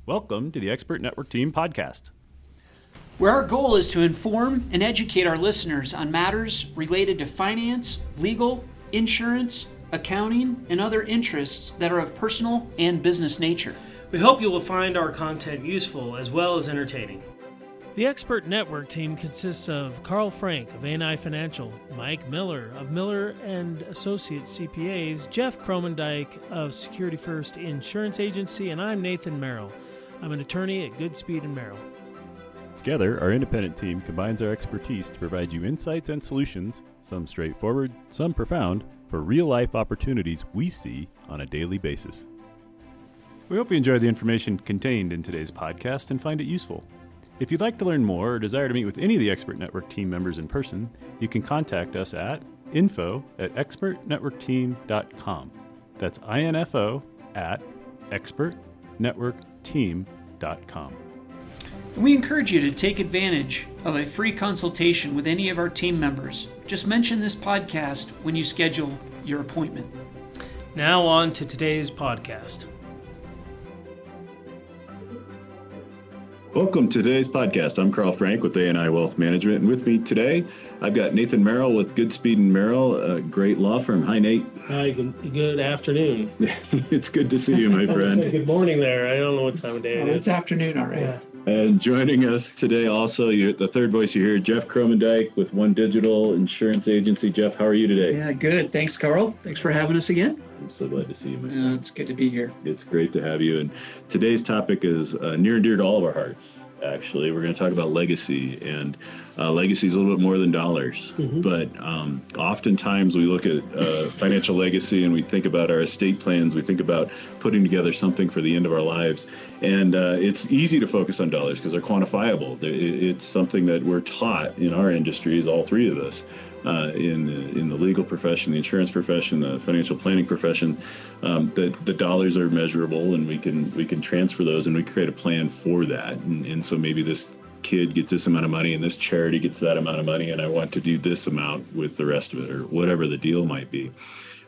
Welcome to the Expert Network Team podcast, where our goal is to inform and educate our listeners on matters related to finance, legal, insurance, accounting, and other interests that are of personal and business nature. We hope you will find our content useful as well as entertaining. The Expert Network Team consists of Carl Frank of A&I Financial, Mike Miller of Miller and Associates CPAs, Jeff Cromendike of Security First Insurance Agency, and I'm Nathan Merrill. I'm an attorney at Goodspeed and Merrill. Together, our independent team combines our expertise to provide you insights and solutions, some straightforward, some profound, for real-life opportunities we see on a daily basis. We hope you enjoy the information contained in today's podcast and find it useful. If you'd like to learn more or desire to meet with any of the Expert Network team members in person, you can contact us at info@expertnetworkteam.com. That's info@expertnetworkteam.com. We encourage you to take advantage of a free consultation with any of our team members. Just mention this podcast when you schedule your appointment. Now on to today's podcast. Welcome to today's podcast. I'm Carl Frank with A&I Wealth Management, and with me today, I've got Nathan Merrill with Goodspeed and Merrill, a great law firm. Hi, Nate. Hi, good afternoon. It's good to see you, my friend. Good morning there. I don't know what time of day it is. It's afternoon already. Yeah. And joining us today also, the third voice you hear, Jeff Cromendike with One Digital Insurance Agency. Jeff, how are you today? Yeah, good. Thanks, Carl. Thanks for having us again. I'm so glad to see you, my friend. It's good to be here. It's great to have you. And today's topic is near and dear to all of our hearts. Actually, we're going to talk about legacy, and legacy is a little bit more than dollars. Mm-hmm. But oftentimes we look at financial legacy and we think about our estate plans. We think about putting together something for the end of our lives. And it's easy to focus on dollars because they're quantifiable. It's something that we're taught in our industries, all three of us. In the legal profession, the insurance profession, the financial planning profession, that the dollars are measurable, and we can transfer those, and we create a plan for that. And so maybe this kid gets this amount of money, and this charity gets that amount of money, and I want to do this amount with the rest of it, or whatever the deal might be.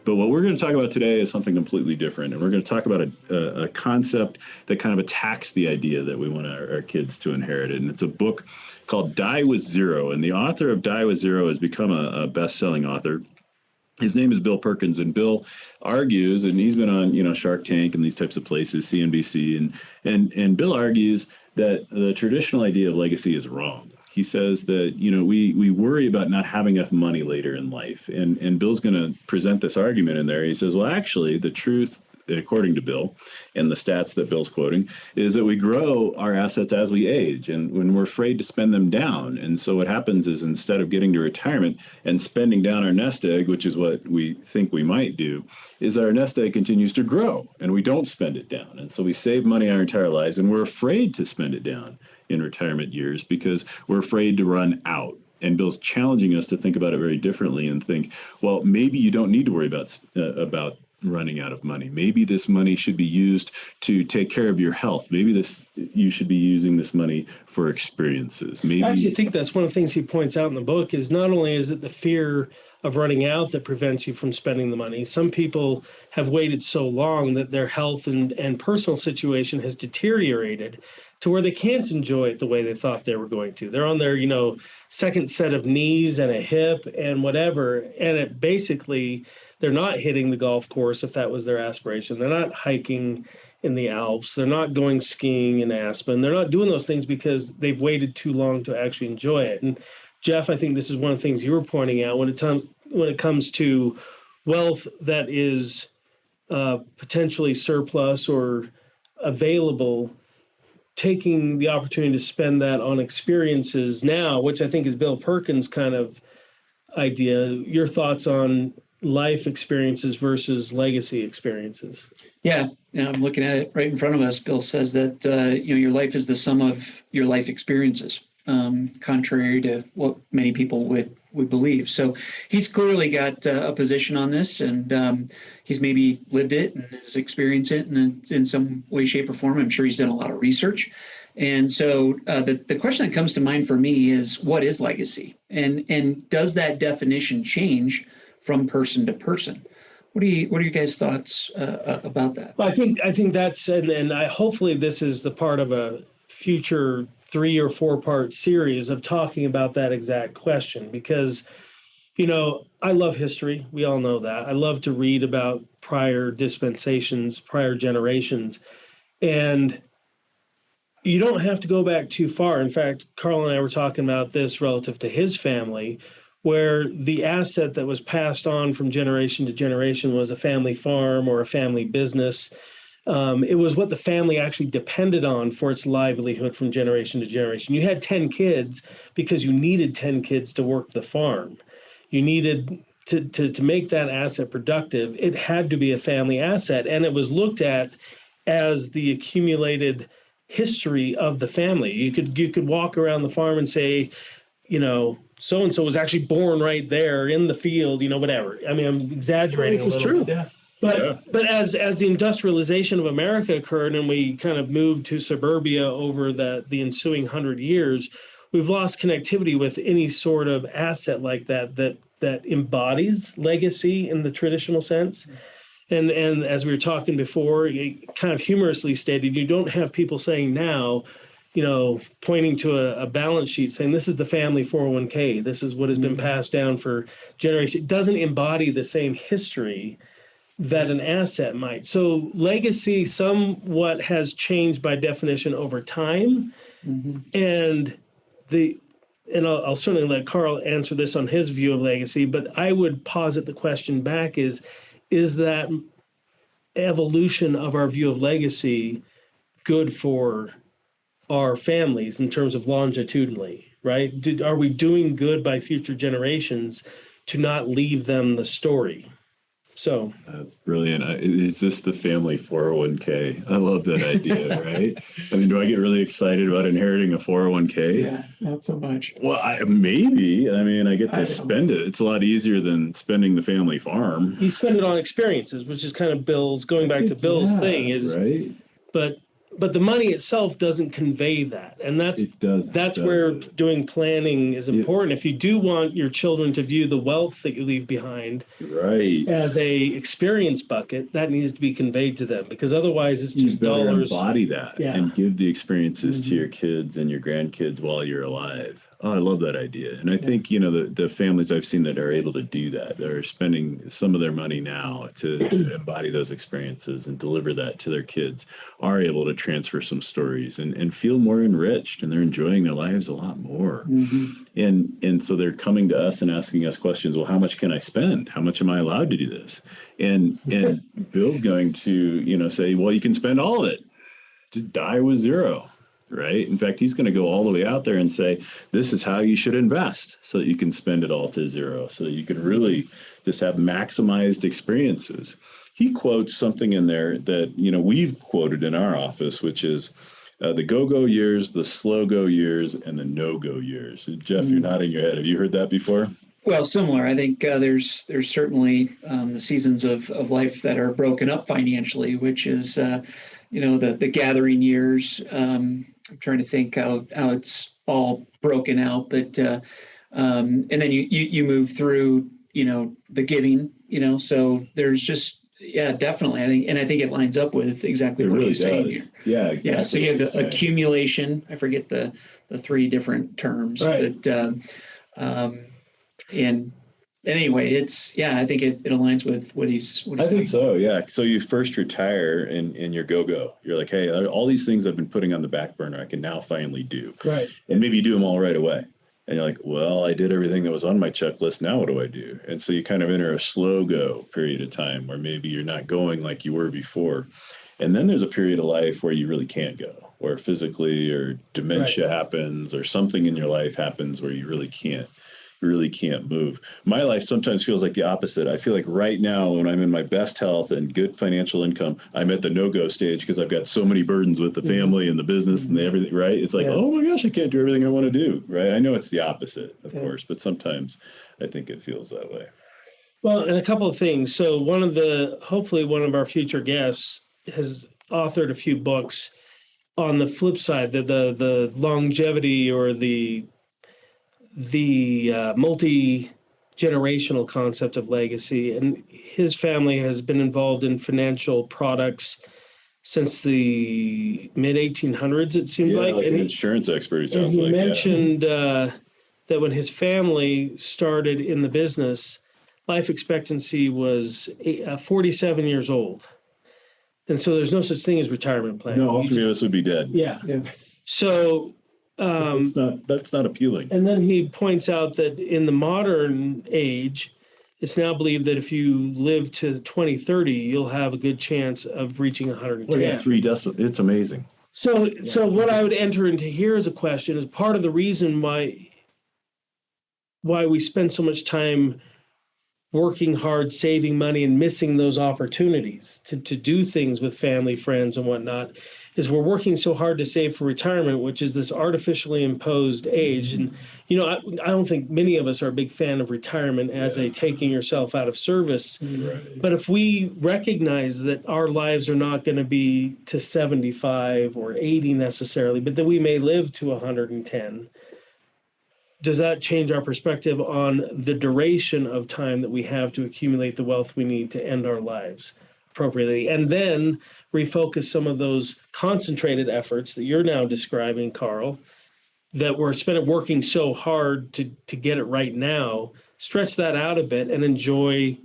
But what we're going to talk about today is something completely different, and we're going to talk about a concept that kind of attacks the idea that we want our kids to inherit it. And it's a book called Die with Zero, and the author of Die with Zero has become a best-selling author. His name is Bill Perkins, and Bill argues, and he's been on Shark Tank and these types of places, CNBC, and Bill argues that the traditional idea of legacy is wrong. He says that, we worry about not having enough money later in life. And Bill's going to present this argument in there. He says, well, actually, the truth, according to Bill, and the stats that Bill's quoting, is that we grow our assets as we age, and when we're afraid to spend them down. And so what happens is, instead of getting to retirement and spending down our nest egg, which is what we think we might do, is that our nest egg continues to grow and we don't spend it down. And so we save money our entire lives, and we're afraid to spend it down in retirement years because we're afraid to run out. And Bill's challenging us to think about it very differently and think, well, maybe you don't need to worry about running out of money. Maybe this money should be used to take care of your health. Maybe you should be using this money for experiences. Maybe I actually think that's one of the things he points out in the book is not only is it the fear of running out that prevents you from spending the money. Some people have waited so long that their health and personal situation has deteriorated to where they can't enjoy it the way they thought they were going to. They're on their, second set of knees and a hip and whatever. And it basically, they're not hitting the golf course if that was their aspiration. They're not hiking in the Alps. They're not going skiing in Aspen. They're not doing those things because they've waited too long to actually enjoy it. And Jeff, I think this is one of the things you were pointing out when it comes to wealth that is potentially surplus or available, taking the opportunity to spend that on experiences now, which I think is Bill Perkins' kind of idea. Your thoughts on life experiences versus legacy experiences? Yeah, I'm looking at it right in front of us. Bill says that your life is the sum of your life experiences, contrary to what many people would believe. So he's clearly got a position on this, and he's maybe lived it and has experienced it in some way, shape, or form. I'm sure he's done a lot of research. And so the question that comes to mind for me is, what is legacy? And does that definition change from person to person? What are you guys' thoughts about that? Well, I think that's and I hopefully this is the part of a future 3 or 4 part series of talking about that exact question because I love history. We all know that. I love to read about prior dispensations, prior generations, and you don't have to go back too far. In fact, Carl and I were talking about this relative to his family, where the asset that was passed on from generation to generation was a family farm or a family business. It was what the family actually depended on for its livelihood from generation to generation. You had 10 kids because you needed 10 kids to work the farm. You needed to make that asset productive. It had to be a family asset, and it was looked at as the accumulated history of the family. You could walk around the farm and say, so and so was actually born right there in the field, whatever. I mean, I'm exaggerating a little. This is true. Yeah. But as the industrialization of America occurred and we kind of moved to suburbia over the ensuing 100 years, we've lost connectivity with any sort of asset like that embodies legacy in the traditional sense. And as we were talking before, kind of humorously stated, you don't have people saying now, pointing to a balance sheet saying this is the family 401k, this is what has been passed down for generations. It doesn't embody the same history that an asset might. So legacy somewhat has changed by definition over time. And I'll certainly let Carl answer this on his view of legacy, but I would posit the question back is that evolution of our view of legacy good for our families in terms of longitudinally, right? Are we doing good by future generations to not leave them the story? So that's brilliant. Is this the family 401k? I love that idea, right? I mean, do I get really excited about inheriting a 401k? Yeah, not so much. Well, maybe. I mean, I get to spend it. It's a lot easier than spending the family farm. You spend it on experiences, which is kind of going back to Bill's thing is, right? But the money itself doesn't convey that. And that's where doing planning is important. If you do want your children to view the wealth that you leave behind as a experience bucket, that needs to be conveyed to them because otherwise it's just dollars. Embody that and give the experiences to your kids and your grandkids while you're alive. Oh, I love that idea. And I think, the families I've seen that are able to do that, they're spending some of their money now to embody those experiences and deliver that to their kids, are able to transfer some stories and feel more enriched, and they're enjoying their lives a lot more. And so they're coming to us and asking us questions. Well, how much can I spend? How much am I allowed to do this? And Bill's going to, say, well, you can spend all of it. Just die with zero. Right. In fact, he's going to go all the way out there and say, this is how you should invest so that you can spend it all to zero, so that you can really just have maximized experiences. He quotes something in there that, we've quoted in our office, which is the go-go years, the slow-go years, and the no-go years. Jeff, you're nodding your head. Have you heard that before? Well, similar. I think there's certainly the seasons of life that are broken up financially, which is, the gathering years. I'm trying to think how it's all broken out, but and then you move through, the giving, so there's just, definitely. I think it lines up with exactly what you're saying here. Yeah, exactly. Yeah, so you have the accumulation. I forget the 3 different terms, right. But and anyway, I think it aligns with what he's I think so, yeah. So you first retire in your go-go. You're like, hey, all these things I've been putting on the back burner, I can now finally do. Right. And maybe you do them all right away. And you're like, well, I did everything that was on my checklist. Now what do I do? And so you kind of enter a slow go period of time where maybe you're not going like you were before. And then there's a period of life where you really can't go, where physically or dementia happens or something in your life happens where you really can't move. My life sometimes feels like the opposite. I feel like right now when I'm in my best health and good financial income, I'm at the no-go stage because I've got so many burdens with the family and the business and everything, right? It's like, oh my gosh, I can't do everything I want to do, right? I know it's the opposite, of course, but sometimes I think it feels that way. Well, and a couple of things. So hopefully one of our future guests has authored a few books on the flip side, the longevity or the multi generational concept of legacy. And his family has been involved in financial products since the mid 1800s, it seemed like. Like and an insurance expert, it sounds he like. mentioned that when his family started in the business, life expectancy was 47 years old. And so there's no such thing as retirement plan. No, all three of us would be dead. Yeah. So that's not appealing. and then he points out that in the modern age, it's now believed that if you live to 2030, you'll have a good chance of reaching 110. Well, yeah, 3 decimals. It's amazing. So what I would enter into here as a question is part of the reason why we spend so much time working hard, saving money, and missing those opportunities to do things with family, friends, and whatnot, is we're working so hard to save for retirement, which is this artificially imposed age. And, I don't think many of us are a big fan of retirement as a taking yourself out of service. Right. But if we recognize that our lives are not going to be to 75 or 80 necessarily, but that we may live to 110, does that change our perspective on the duration of time that we have to accumulate the wealth we need to end our lives appropriately? And then refocus some of those concentrated efforts that you're now describing, Carl, that we're working so hard to get it right now, stretch that out a bit and enjoy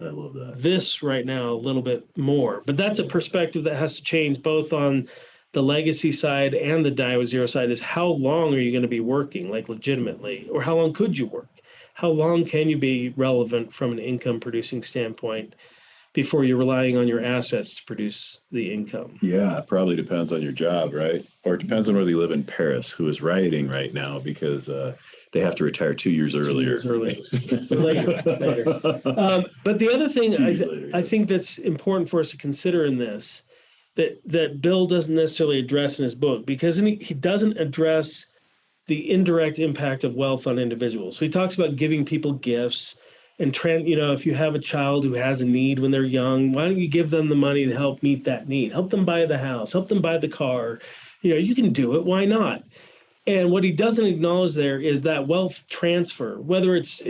I love that. this right now a little bit more. But that's a perspective that has to change both on the legacy side and the die with zero side. Is how long are you going to be working, like legitimately, or how long could you work? How long can you be relevant from an income producing standpoint before you're relying on your assets to produce the income? Yeah, it probably depends on your job, right? Or it depends on whether you live in Paris, who is rioting right now because they have to retire 2 years earlier. 2 years earlier. later. But the other thing I think that's important for us to consider in this, that Bill doesn't necessarily address in his book, because he doesn't address the indirect impact of wealth on individuals. So he talks about giving people gifts and if you have a child who has a need when they're young, why don't you give them the money to help meet that need? Help them buy the house, help them buy the car. You can do it. Why not? And what he doesn't acknowledge there is that wealth transfer, whether it's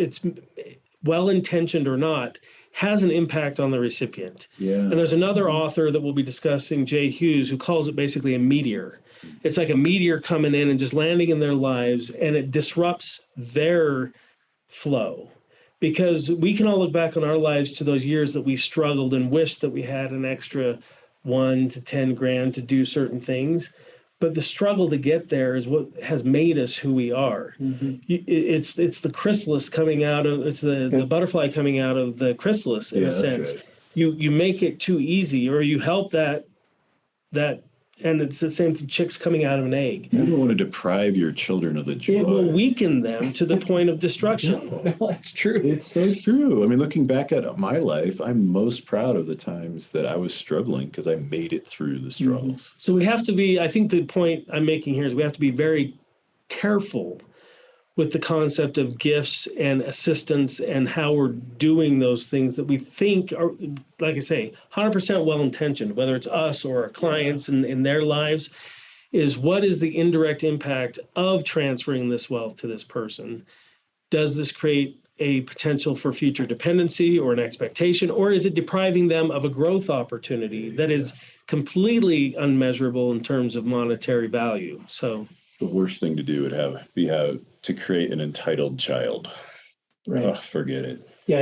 well-intentioned or not, has an impact on the recipient. Yeah. And there's another author that we'll be discussing, Jay Hughes, who calls it basically a meteor. It's like a meteor coming in and just landing in their lives, and it disrupts their flow. Because we can all look back on our lives to those years that we struggled and wished that we had an extra 1 to 10 grand to do certain things. But the struggle to get there is what has made us who we are. Mm-hmm. It's the chrysalis coming out of, it's the butterfly coming out of the chrysalis in a sense. Right. You make it too easy, or you help that, and it's the same thing, chicks coming out of an egg. You don't want to deprive your children of the joy. It will weaken them to the point of destruction. No, that's true. It's so true. I mean, looking back at my life, I'm most proud of the times that I was struggling because I made it through the struggles. Mm-hmm. So we have to be, I think the point I'm making here is we have to be very careful with the concept of gifts and assistance and how we're doing those things that we think are, like I say, 100% well-intentioned, whether it's us or our clients in their lives, is what is the indirect impact of transferring this wealth to this person? Does this create a potential for future dependency or an expectation, or is it depriving them of a growth opportunity that is completely unmeasurable in terms of monetary value? So the worst thing to do would be to create an entitled child. Right. Oh, forget it. Yeah,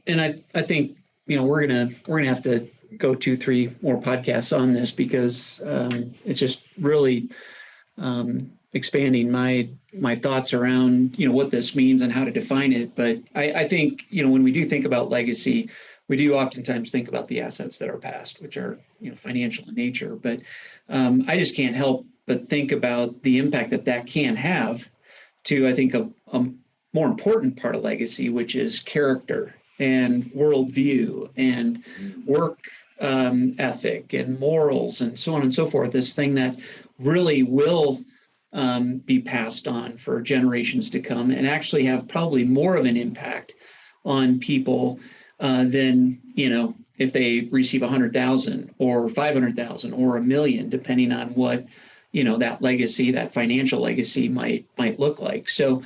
and I think we're gonna have to go 2-3 more podcasts on this because it's just really expanding my thoughts around what this means and how to define it. But I think when we do think about legacy, we do oftentimes think about the assets that are passed, which are financial in nature. But I just can't help but think about the impact that can have to, I think, a more important part of legacy, which is character and worldview and work ethic and morals and so on and so forth. This thing that really will be passed on for generations to come and actually have probably more of an impact on people than, if they receive 100,000 or 500,000 or $1 million, depending on what that legacy, that financial legacy might look like. So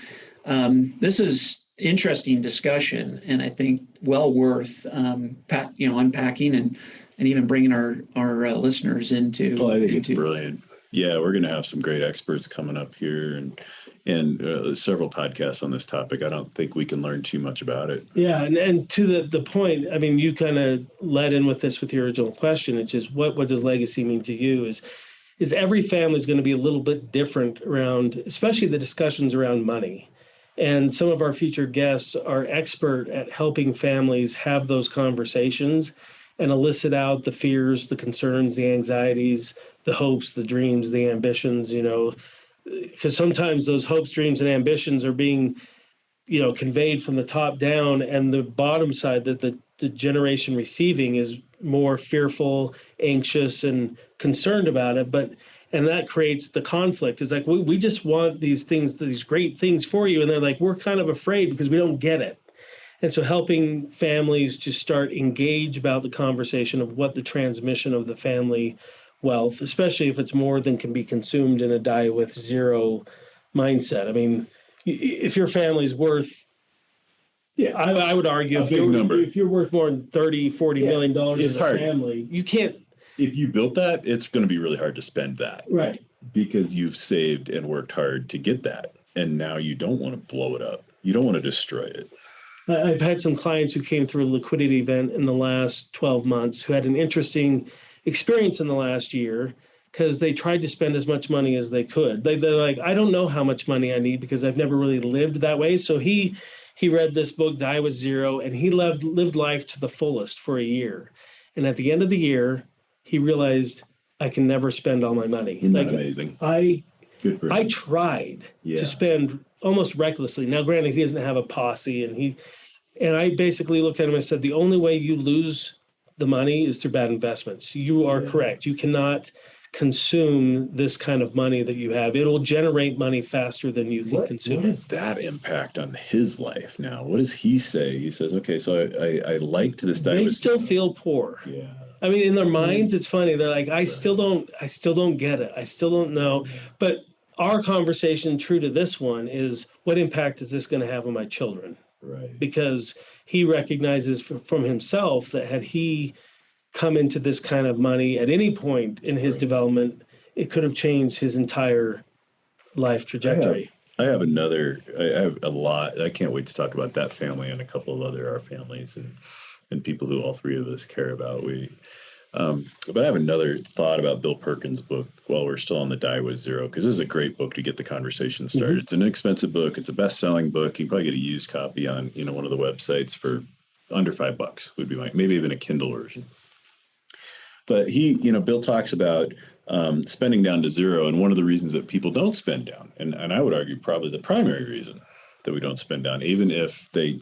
this is interesting discussion, and I think well worth unpacking and even bringing our listeners into. Well, I think it's brilliant. Yeah, we're going to have some great experts coming up here, and several podcasts on this topic. I don't think we can learn too much about it. Yeah, and to the point, I mean, you kind of led in with this with your original question, which is what does legacy mean to you? Is every family is going to be a little bit different around, especially the discussions around money. And some of our future guests are expert at helping families have those conversations and elicit out the fears, the concerns, the anxieties, the hopes, the dreams, the ambitions, because sometimes those hopes, dreams, and ambitions are being, conveyed from the top down, and the bottom side, that the generation receiving is more fearful, anxious, and concerned about it. And that creates the conflict. It's like, we just want these things, these great things for you. And they're like, we're kind of afraid because we don't get it. And so helping families just start engage about the conversation of what the transmission of the family wealth, especially if it's more than can be consumed in a die with zero mindset. I mean, if your family's worth, I would argue if you're worth more than $30-40 million as a family, you can't. If you built that, it's going to be really hard to spend that. Right. Because you've saved and worked hard to get that. And now you don't want to blow it up. You don't want to destroy it. I've had some clients who came through a liquidity event in the last 12 months who had an interesting experience in the last year because they tried to spend as much money as they could. They're like, I don't know how much money I need because I've never really lived that way. So he read this book, Die with Zero, and he lived life to the fullest for a year. And at the end of the year, he realized I can never spend all my money. Isn't that amazing? I tried to spend almost recklessly. Now, granted, he doesn't have a posse, and I basically looked at him and said, the only way you lose the money is through bad investments. You are correct. You cannot consume this kind of money that you have. It'll generate money faster than you can consume. What is that impact on his life now? What does he say? He says, okay, so I liked this. They still feel poor. Yeah. I mean, in their minds, it's funny. They're like, I still don't get it. I still don't know. But our conversation, true to this one, is what impact is this going to have on my children? Right. Because he recognizes from himself that had he come into this kind of money at any point in his development, it could have changed his entire life trajectory. I have a lot. I can't wait to talk about that family and a couple of other our families and people who all three of us care about. But I have another thought about Bill Perkins' book while we're still on the Die with Zero, because this is a great book to get the conversation started. Mm-hmm. It's an inexpensive book. It's a best-selling book. You can probably get a used copy on one of the websites for under $5 would be maybe even a Kindle version. But Bill talks about spending down to zero, and one of the reasons that people don't spend down, and I would argue probably the primary reason that we don't spend down, even if they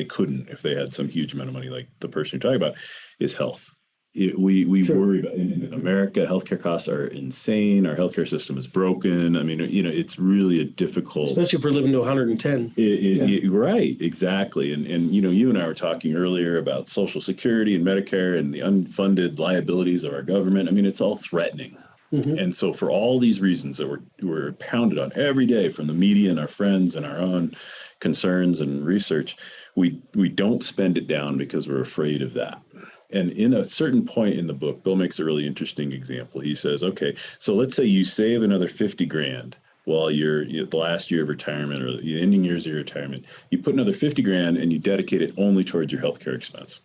couldn't, if they had some huge amount of money like the person you're talking about, is health. We worry about in America, healthcare costs are insane. Our healthcare system is broken. I mean, it's really a difficult, especially if we're living to 110. Right, exactly. And you and I were talking earlier about Social Security and Medicare and the unfunded liabilities of our government. I mean, it's all threatening. Mm-hmm. And so for all these reasons that we're pounded on every day from the media and our friends and our own concerns and research, we don't spend it down because we're afraid of that. And in a certain point in the book, Bill makes a really interesting example. He says, okay, so let's say you save another $50,000 while you're the last year of retirement or the ending years of your retirement. You put another $50,000 and you dedicate it only towards your healthcare expense.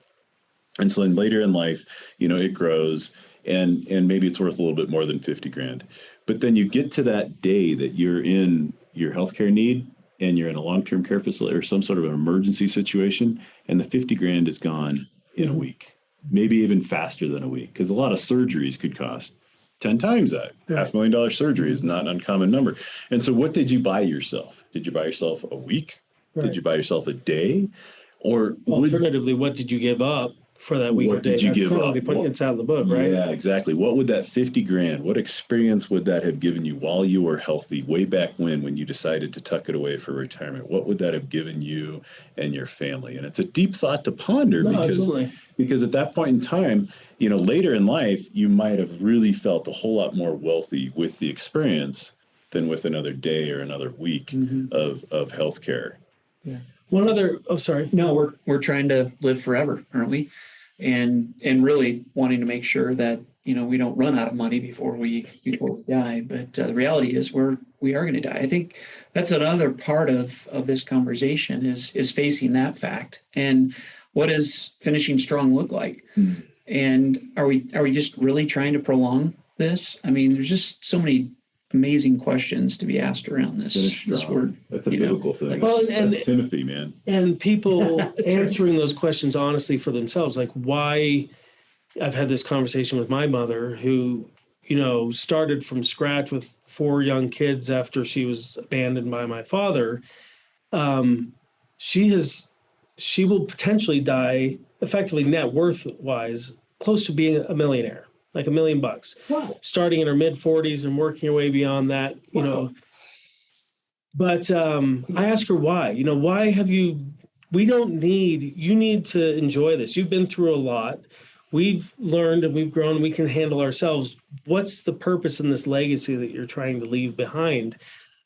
And so then later in life, it grows and maybe it's worth a little bit more than $50,000. But then you get to that day that you're in your healthcare need and you're in a long-term care facility or some sort of an emergency situation, and the $50,000 is gone in a week. Maybe even faster than a week, because a lot of surgeries could cost 10 times that. Right. $500,000 surgery is not an uncommon number. And so what did you buy yourself? Did you buy yourself a week? Right. Did you buy yourself a day? Or alternatively, what did you give up for that week or day? What did you give up? It's out of the book, right? Yeah, exactly. What would that $50,000, what experience would that have given you while you were healthy, way back when you decided to tuck it away for retirement? What would that have given you and your family? And it's a deep thought to ponder because at that point in time, later in life, you might have really felt a whole lot more wealthy with the experience than with another day or another week of healthcare. Yeah. One other, oh, sorry. No, we're trying to live forever, aren't we? And really wanting to make sure that, we don't run out of money before we die. But the reality is we are going to die. I think that's another part of this conversation is facing that fact. And what does finishing strong look like? Mm. And are we just really trying to prolong this? I mean, there's just so many amazing questions to be asked around this word. That's a biblical thing. Well, that's Timothy, man. And people answering those questions honestly for themselves, like why. I've had this conversation with my mother who, started from scratch with 4 young kids after she was abandoned by my father. She will potentially die effectively net worth wise, close to being a millionaire, like $1 million, wow. Starting in her mid 40s and working her way beyond that, wow. But I asked her why, why have you, you need to enjoy this. You've been through a lot. We've learned and we've grown, we can handle ourselves. What's the purpose in this legacy that you're trying to leave behind?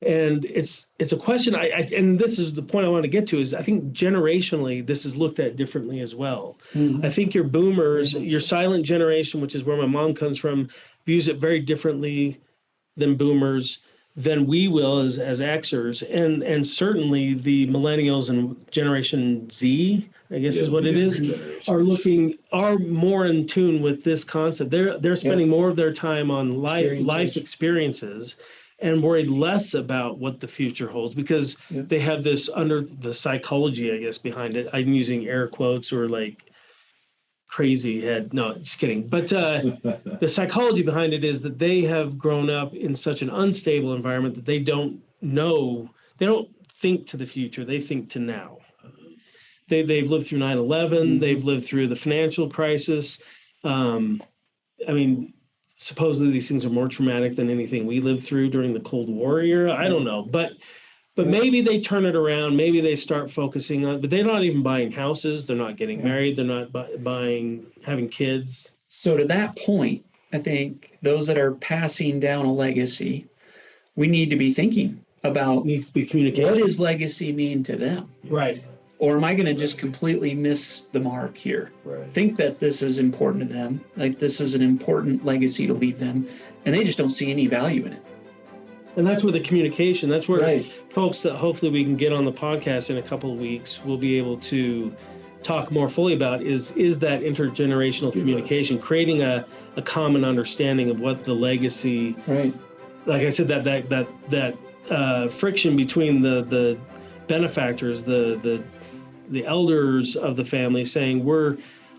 And it's a question and this is the point I want to get to is I think generationally, this is looked at differently as well. Mm-hmm. I think your boomers, your silent generation, which is where my mom comes from, views it very differently than boomers, than we will as Xers. And certainly the millennials and Generation Z, I guess is what it is, are more in tune with this concept. They're spending more of their time on life experiences and worried less about what the future holds because they have this under the psychology, I guess, behind it. I'm using air quotes or like crazy head. No, just kidding. But the psychology behind it is that they have grown up in such an unstable environment that they don't think to the future. They think to now. They've lived through 9/11. Mm-hmm. They've lived through the financial crisis. Supposedly these things are more traumatic than anything we lived through during the Cold War era. I don't know, but maybe they turn it around. Maybe they start focusing on. But they're not even buying houses. They're not getting married. They're not having kids. So to that point, I think those that are passing down a legacy, we need to be thinking about needs to be communication. What does legacy mean to them? Right. Or am I going to just completely miss the mark here? Right. Think that this is important to them, like this is an important legacy to leave them, and they just don't see any value in it. And that's where the communication, that's where folks that hopefully we can get on the podcast in a couple of weeks will be able to talk more fully about is that intergenerational communication, creating a common understanding of what the legacy, like I said, that friction between the benefactors, the elders of the family saying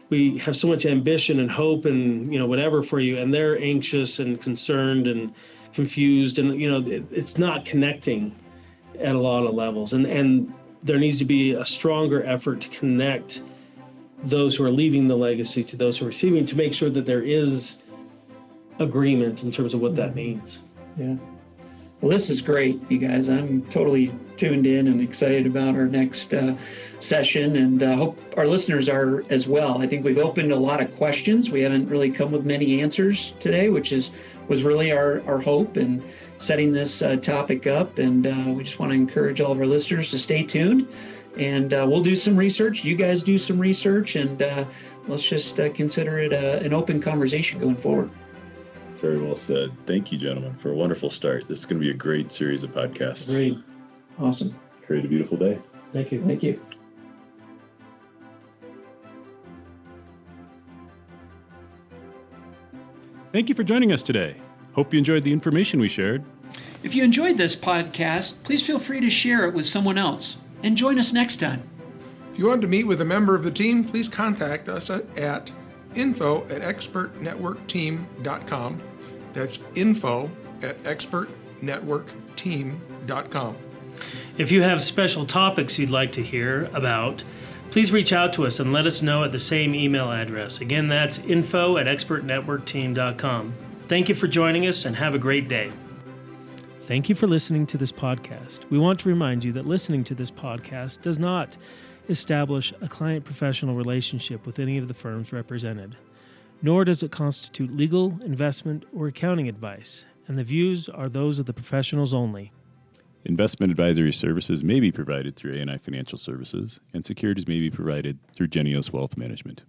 we have so much ambition and hope and whatever for you, and they're anxious and concerned and confused, and it's not connecting at a lot of levels, and there needs to be a stronger effort to connect those who are leaving the legacy to those who are receiving, to make sure that there is agreement in terms of what that means. Yeah. Well, this is great, you guys. I'm totally tuned in and excited about our next session, and hope our listeners are as well. I think we've opened a lot of questions. We haven't really come with many answers today, which was really our hope in setting this topic up. And we just want to encourage all of our listeners to stay tuned, and we'll do some research. You guys do some research, and let's just consider it an open conversation going forward. Very well said. Thank you, gentlemen, for a wonderful start. This is going to be a great series of podcasts. Great. Awesome. Create a beautiful day. Thank you. Thank you. Thank you for joining us today. Hope you enjoyed the information we shared. If you enjoyed this podcast, please feel free to share it with someone else, and join us next time. If you want to meet with a member of the team, please contact us at info@expertnetworkteam.com. That's info@expertnetworkteam.com. If you have special topics you'd like to hear about, please reach out to us and let us know at the same email address. Again, that's info@expertnetworkteam.com. Thank you for joining us, and have a great day. Thank you for listening to this podcast. We want to remind you that listening to this podcast does not establish a client-professional relationship with any of the firms represented, nor does it constitute legal, investment, or accounting advice, and the views are those of the professionals only. Investment advisory services may be provided through A&I Financial Services, and securities may be provided through Genios Wealth Management.